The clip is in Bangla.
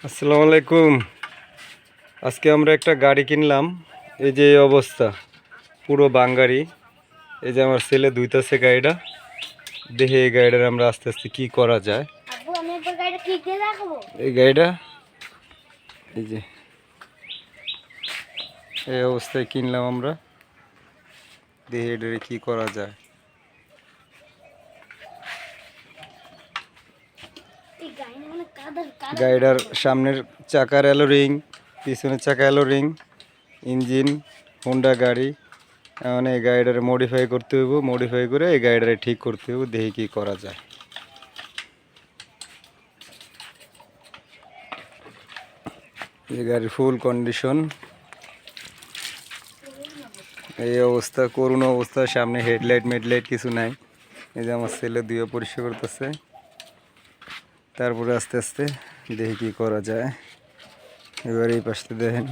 আসসালামু আলাইকুম। আজকে আমরা একটা গাড়ি কিনলাম। এই যে এই অবস্থা, পুরো বাঙ্গারি। এই যে আমার ছেলে ধুইতেছে গাড়িটা। দেখে এই গাড়িটার আমরা আস্তে আস্তে কি করা যায়। এই গাড়িটা এই যে এই অবস্থায় কিনলাম আমরা। দেখে এটারে কি করা যায়। গাড়িটার সামনের চাকার এলো রিং, পিছনের চাকা এলো রিং, ইঞ্জিন হোন্ডা গাড়ি। এখন এই গাড়িটারে মডিফাই করতে হইব, মডিফাই করে এই গাড়িটারে ঠিক করতে হইব। দেখি কি করা যায়। এই গাড়ির ফুল কন্ডিশন, এই অবস্থা, করুণ অবস্থা। সামনে হেডলাইট মেডলাইট কিছু নাই। এই যে আমার ছেলে দিয়ে পরিষ্কার করতেছে। তারপরে আস্তে আস্তে দেখি কি করা যায়। এবার এই পাশে দেখেন।